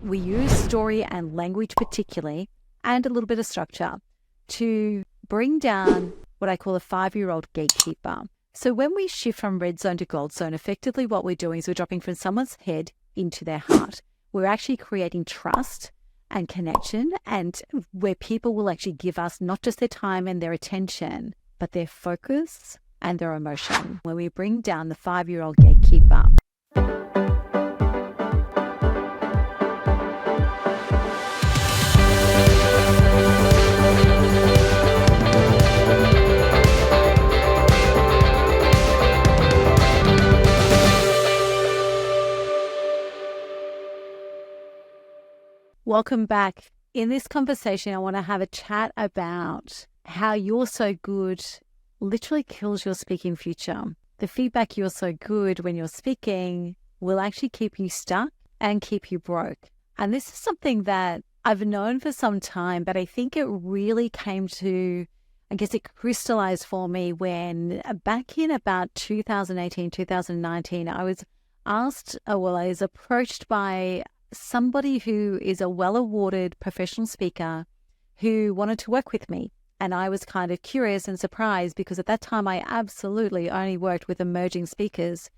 we use story and language particularly, and a little bit of structure to bring down what I call a 5-year-old gatekeeper. So when we shift from red zone to gold zone, effectively what we're doing is we're dropping from someone's head into their heart. We're actually creating trust and connection, and where people will actually give us not just their time and their attention, but their focus and their emotion. When we bring down the 5-year-old gatekeeper. Welcome back. In this conversation, I want to have a chat about how you're so good literally kills your speaking future. The feedback you're so good when you're speaking will actually keep you stuck and keep you broke. And this is something that I've known for some time, but I think it really came to, I guess it crystallized for me when back in about 2018, 2019, I was approached by somebody who is a well-awarded professional speaker who wanted to work with me. And I was kind of curious and surprised because at that time I absolutely only worked with emerging speakers.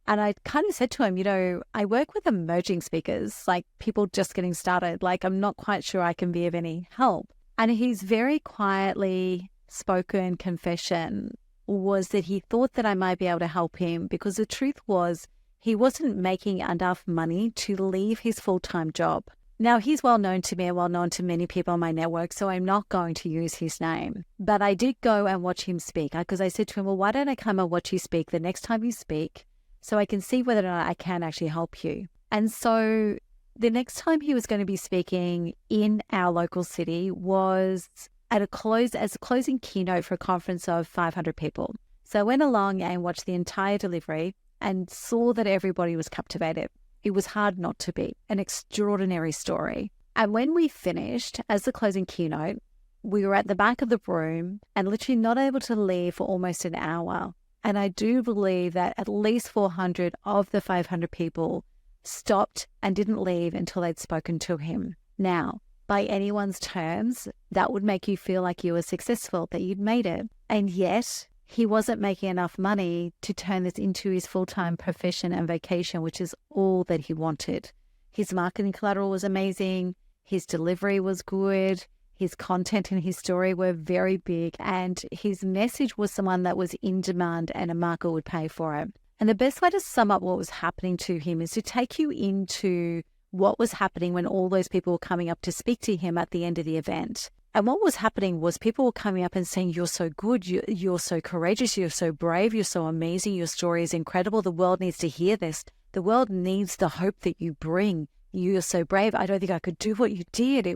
And I kind of said to him, I work with emerging speakers, like people just getting started. Like, I'm not quite sure I can be of any help. And his very quietly spoken confession was that he thought that I might be able to help him because the truth was, he wasn't making enough money to leave his full-time job. Now, he's well known to me and well known to many people on my network, so I'm not going to use his name. But I did go and watch him speak because I said to him, well, why don't I come and watch you speak the next time you speak so I can see whether or not I can actually help you. And so the next time he was going to be speaking in our local city was as a closing keynote for a conference of 500 people. So I went along and watched the entire delivery and saw that everybody was captivated. It was hard not to be. An extraordinary story. And when we finished, as the closing keynote, we were at the back of the room and literally not able to leave for almost an hour. And I do believe that at least 400 of the 500 people stopped and didn't leave until they'd spoken to him. Now, by anyone's terms, that would make you feel like you were successful, that you'd made it. And yet, he wasn't making enough money to turn this into his full-time profession and vacation, which is all that he wanted. His marketing collateral was amazing. His delivery was good. His content and his story were very big. And his message was someone that was in demand and a market would pay for it. And the best way to sum up what was happening to him is to take you into what was happening when all those people were coming up to speak to him at the end of the event. And what was happening was people were coming up and saying, you're so good, you're so courageous, you're so brave, you're so amazing, your story is incredible, the world needs to hear this. The world needs the hope that you bring. You're so brave. I don't think I could do what you did.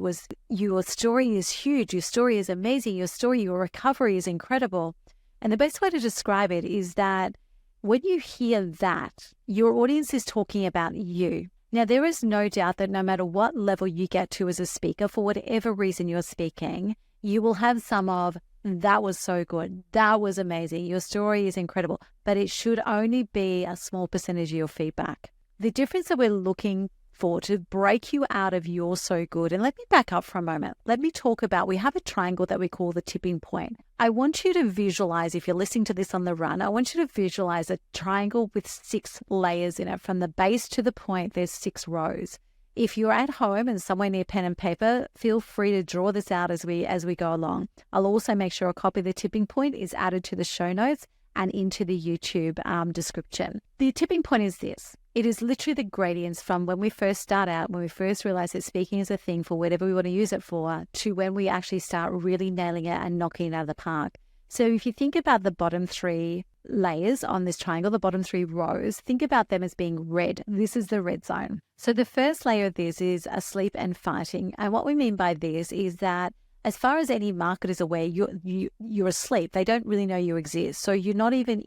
Your story is huge, your story is amazing, your recovery is incredible. And the best way to describe it is that when you hear that, your audience is talking about you. Now, there is no doubt that no matter what level you get to as a speaker, for whatever reason you're speaking, you will have some of, that was so good, that was amazing, your story is incredible, but it should only be a small percentage of your feedback. The difference that we're looking for to break you out of you're so good, and let me back up for a moment. Let me talk about, we have a triangle that we call the tipping point. I want you to visualize, if you're listening to this on the run, I want you to visualize a triangle with 6 layers in it. From the base to the point, there's 6 rows. If you're at home and somewhere near pen and paper, feel free to draw this out as we go along. I'll also make sure a copy of the tipping point is added to the show notes and into the YouTube description. The tipping point is this. It is literally the gradients from when we first start out, when we first realize that speaking is a thing for whatever we want to use it for, to when we actually start really nailing it and knocking it out of the park. So if you think about the bottom 3 layers on this triangle, the bottom 3 rows, think about them as being red. This is the red zone. So the first layer of this is asleep and fighting. And what we mean by this is that as far as any market is aware, you're asleep. They don't really know you exist. So you're not even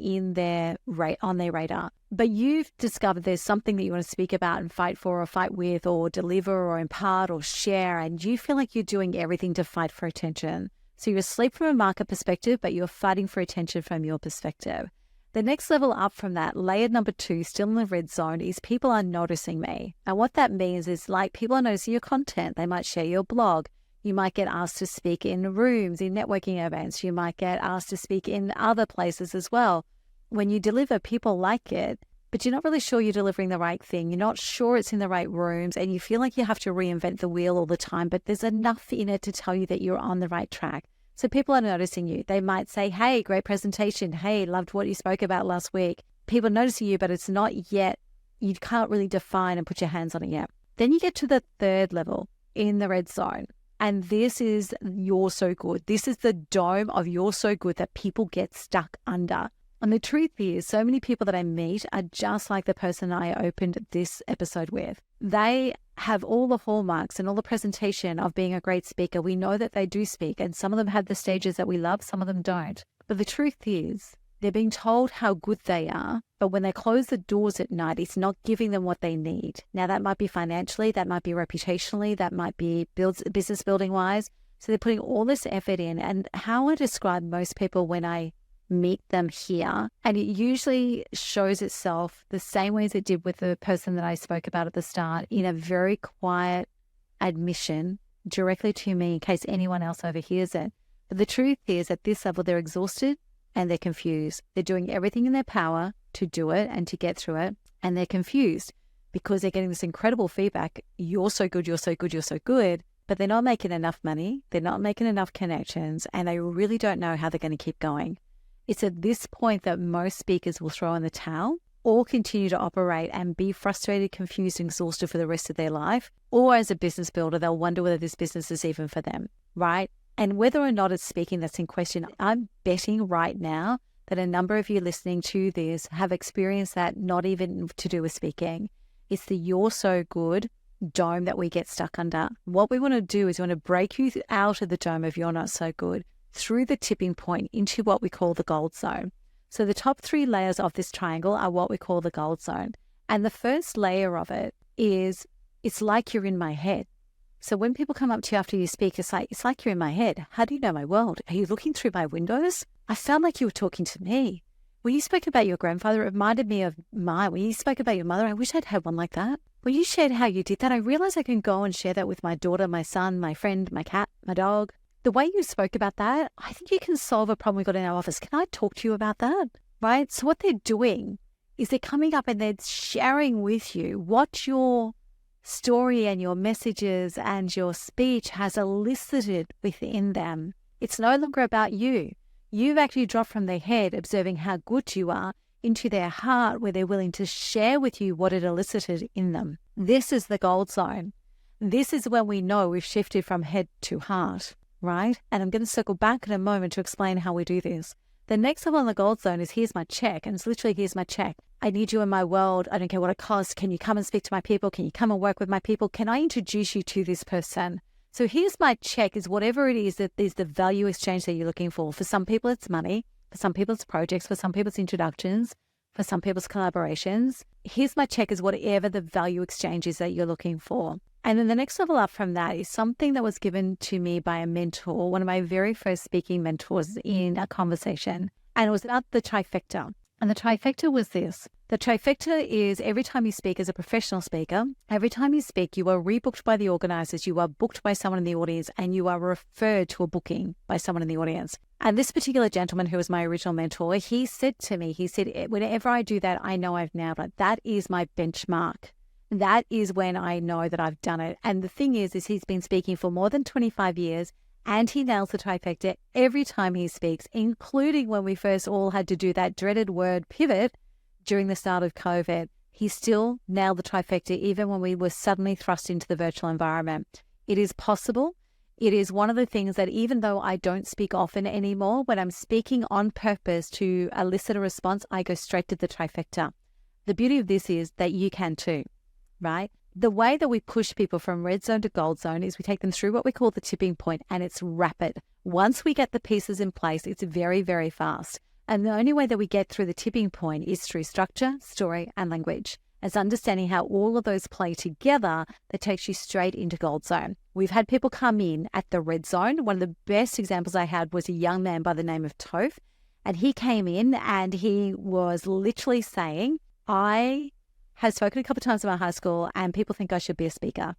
on their radar. But you've discovered there's something that you want to speak about and fight for or fight with or deliver or impart or share. And you feel like you're doing everything to fight for attention. So you're asleep from a market perspective, but you're fighting for attention from your perspective. The next level up from that, layer number 2, still in the red zone, is people are noticing me. And what that means is like people are noticing your content. They might share your blog. You might get asked to speak in rooms, in networking events. You might get asked to speak in other places as well. When you deliver, people like it, but you're not really sure you're delivering the right thing. You're not sure it's in the right rooms, and you feel like you have to reinvent the wheel all the time, but there's enough in it to tell you that you're on the right track. So people are noticing you. They might say, hey, great presentation. Hey, loved what you spoke about last week. People noticing you, but it's not yet, you can't really define and put your hands on it yet. Then you get to the third level in the red zone. And this is you're so good. This is the dome of you're so good that people get stuck under. And the truth is, so many people that I meet are just like the person I opened this episode with. They have all the hallmarks and all the presentation of being a great speaker. We know that they do speak, and some of them have the stages that we love, some of them don't. But the truth is, they're being told how good they are, but when they close the doors at night, it's not giving them what they need. Now, that might be financially, that might be reputationally, that might be business building wise. So they're putting all this effort in. And how I describe most people when I meet them here, and it usually shows itself the same way as it did with the person that I spoke about at the start, in a very quiet admission directly to me in case anyone else overhears it. But the truth is, at this level, they're exhausted and they're confused. They're doing everything in their power to do it and to get through it, and they're confused because they're getting this incredible feedback. You're so good, you're so good, you're so good, but they're not making enough money. They're not making enough connections, and they really don't know how they're going to keep going. It's at this point that most speakers will throw in the towel or continue to operate and be frustrated, confused, and exhausted for the rest of their life. Or as a business builder, they'll wonder whether this business is even for them, right? And whether or not it's speaking that's in question, I'm betting right now that a number of you listening to this have experienced that, not even to do with speaking. It's the you're so good dome that we get stuck under. What we want to do is we want to break you out of the dome of you're not so good, through the tipping point into what we call the gold zone. So the top 3 layers of this triangle are what we call the gold zone. And the first layer of it is, it's like you're in my head. So when people come up to you after you speak, it's like you're in my head. How do you know my world? Are you looking through my windows? I sound like you were talking to me. When you spoke about your grandfather, it reminded me of mine. When you spoke about your mother, I wish I'd had one like that. When you shared how you did that, I realized I can go and share that with my daughter, my son, my friend, my cat, my dog. The way you spoke about that, I think you can solve a problem we got in our office. Can I talk to you about that? Right? So what they're doing is they're coming up and they're sharing with you what your story and your messages and your speech has elicited within them. It's no longer about you. You've actually dropped from their head, observing how good you are, into their heart, where they're willing to share with you what it elicited in them. This is the gold zone. This is when we know we've shifted from head to heart. Right? And I'm going to circle back in a moment to explain how we do this. The next level on the gold zone is here's my check. And it's literally, here's my check. I need you in my world. I don't care what it costs. Can you come and speak to my people? Can you come and work with my people? Can I introduce you to this person? So here's my check is whatever it is that is the value exchange that you're looking for. For some people, it's money. For some people, it's projects. For some people, it's introductions. For some people, it's collaborations. Here's my check is whatever the value exchange is that you're looking for. And then the next level up from that is something that was given to me by a mentor, one of my very first speaking mentors in a conversation. And it was about the trifecta. And the trifecta was this. The trifecta is every time you speak as a professional speaker, every time you speak, you are rebooked by the organizers, you are booked by someone in the audience, and you are referred to a booking by someone in the audience. And this particular gentleman who was my original mentor, he said to me, he said, whenever I do that, I know I've nailed it. That is my benchmark. That is when I know that I've done it. And the thing is he's been speaking for more than 25 years and he nails the trifecta every time he speaks, including when we first all had to do that dreaded word pivot during the start of COVID. He still nailed the trifecta even when we were suddenly thrust into the virtual environment. It is possible. It is one of the things that even though I don't speak often anymore, when I'm speaking on purpose to elicit a response, I go straight to the trifecta. The beauty of this is that you can too. Right? The way that we push people from red zone to gold zone is we take them through what we call the tipping point, and it's rapid. Once we get the pieces in place, it's very, very fast. And the only way that we get through the tipping point is through structure, story, and language. It's understanding how all of those play together that takes you straight into gold zone. We've had people come in at the red zone. One of the best examples I had was a young man by the name of Toph. And he came in and he was literally saying, I have spoken a couple of times about high school and people think I should be a speaker.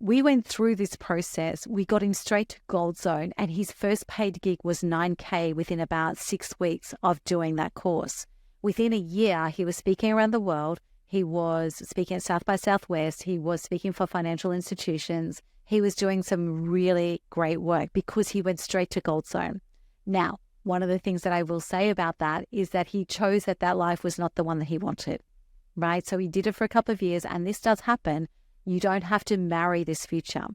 We went through this process. We got him straight to Gold Zone, and his first paid gig was $9K within about 6 weeks of doing that course. Within a year, he was speaking around the world. He was speaking at South by Southwest. He was speaking for financial institutions. He was doing some really great work because he went straight to Gold Zone. Now, one of the things that I will say about that is that he chose that life was not the one that he wanted, right? So he did it for a couple of years, and this does happen. You don't have to marry this future.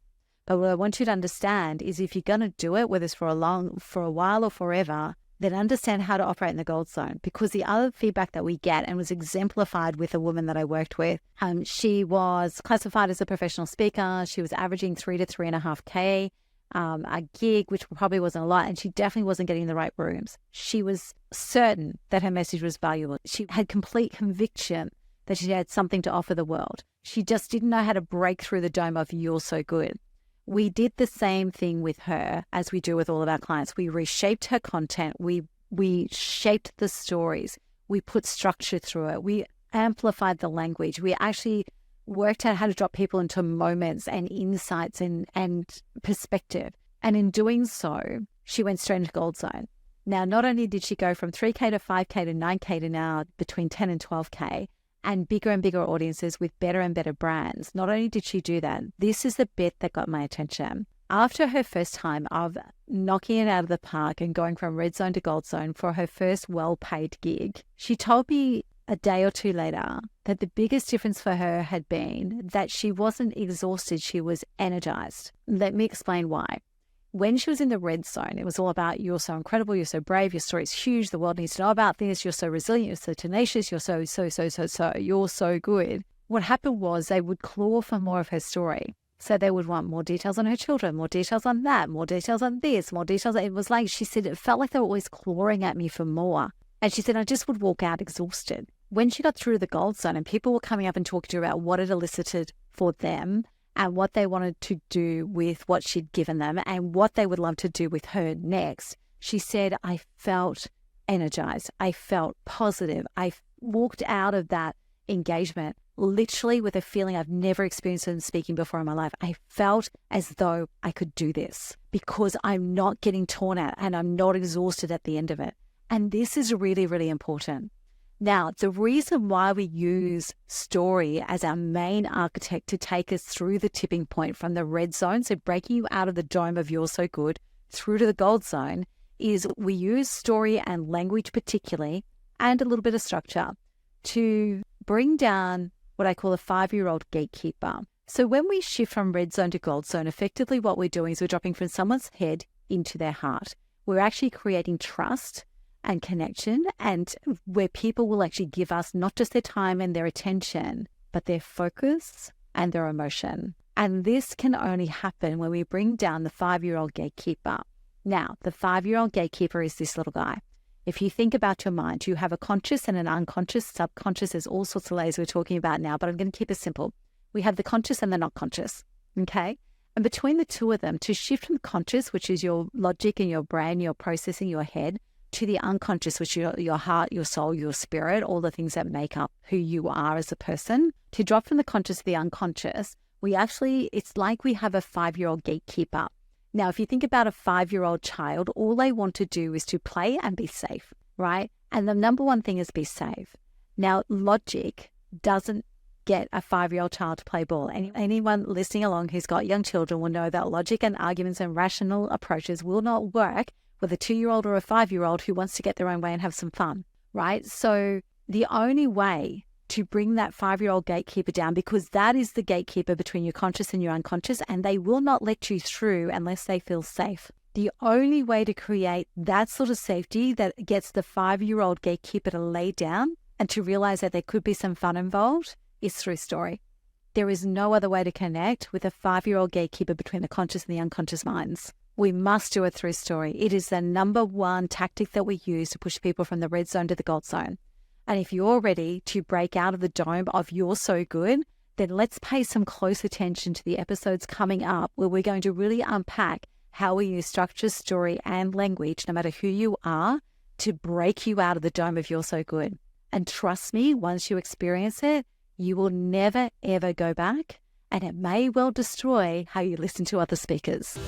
But what I want you to understand is if you're going to do it, whether it's for a while or forever, then understand how to operate in the Gold Zone. Because the other feedback that we get, and was exemplified with a woman that I worked with, she was classified as a professional speaker. She was averaging 3 to 3.5K a gig, which probably wasn't a lot, and she definitely wasn't getting the right rooms. She was certain that her message was valuable. She had complete conviction that she had something to offer the world. She just didn't know how to break through the dome of "you're so good." We did the same thing with her as we do with all of our clients. We reshaped her content. We shaped the stories. We put structure through it. We amplified the language. We actually worked out how to drop people into moments and insights and perspective. And in doing so, she went straight into Gold Zone. Now, not only did she go from 3K to 5K to 9K to now between 10 and 12K, and bigger audiences with better and better brands. Not only did she do that, this is the bit that got my attention. After her first time of knocking it out of the park and going from red zone to Gold Zone for her first well-paid gig, she told me a day or two later that the biggest difference for her had been that she wasn't exhausted, she was energized. Let me explain why. When she was in the red zone, it was all about, you're so incredible, you're so brave, your story is huge, the world needs to know about this, you're so resilient, you're so tenacious, you're so, you're so good. What happened was they would claw for more of her story. So they would want more details on her children, more details on that, more details on this, more details. It was like, she said, it felt like they were always clawing at me for more. And she said, I just would walk out exhausted. When she got through the Gold Zone and people were coming up and talking to her about what it elicited for them, and what they wanted to do with what she'd given them and what they would love to do with her next, she said, I felt energized. I felt positive. I walked out of that engagement literally with a feeling I've never experienced in speaking before in my life. I felt as though I could do this because I'm not getting torn out and I'm not exhausted at the end of it. And this is really, really important. Now, the reason why we use story as our main architect to take us through the tipping point from the red zone, so breaking you out of the dome of "you're so good" through to the Gold Zone, is we use story and language particularly, and a little bit of structure, to bring down what I call a 5-year-old gatekeeper. So when we shift from red zone to Gold Zone, effectively what we're doing is we're dropping from someone's head into their heart. We're actually creating trust and connection, and where people will actually give us not just their time and their attention, but their focus and their emotion. And this can only happen when we bring down the 5-year-old gatekeeper. Now, the 5-year-old gatekeeper is this little guy. If you think about your mind, you have a conscious and an unconscious, subconscious. There's all sorts of layers we're talking about now, but I'm going to keep it simple. We have the conscious and the not conscious, okay? And between the two of them, to shift from conscious, which is your logic and your brain, your processing, your head, to the unconscious, which is your heart, your soul, your spirit, all the things that make up who you are as a person, to drop from the conscious to the unconscious, it's like we have a 5-year-old gatekeeper. Now, if you think about a 5-year-old child, all they want to do is to play and be safe, right? And the number one thing is be safe. Now, logic doesn't get a 5-year-old child to play ball. Anyone listening along who's got young children will know that logic and arguments and rational approaches will not work with a 2-year-old or a 5-year-old who wants to get their own way and have some fun, right? So the only way to bring that 5-year-old gatekeeper down, because that is the gatekeeper between your conscious and your unconscious, and they will not let you through unless they feel safe. The only way to create that sort of safety that gets the 5-year-old gatekeeper to lay down and to realize that there could be some fun involved is through story. There is no other way to connect with a 5-year-old gatekeeper between the conscious and the unconscious minds. We must do it through story. It is the number one tactic that we use to push people from the red zone to the Gold Zone. And if you're ready to break out of the dome of "you're so good," then let's pay some close attention to the episodes coming up where we're going to really unpack how we use structure, story, and language, no matter who you are, to break you out of the dome of you're so good. And trust me, once you experience it, you will never, ever go back. And it may well destroy how you listen to other speakers.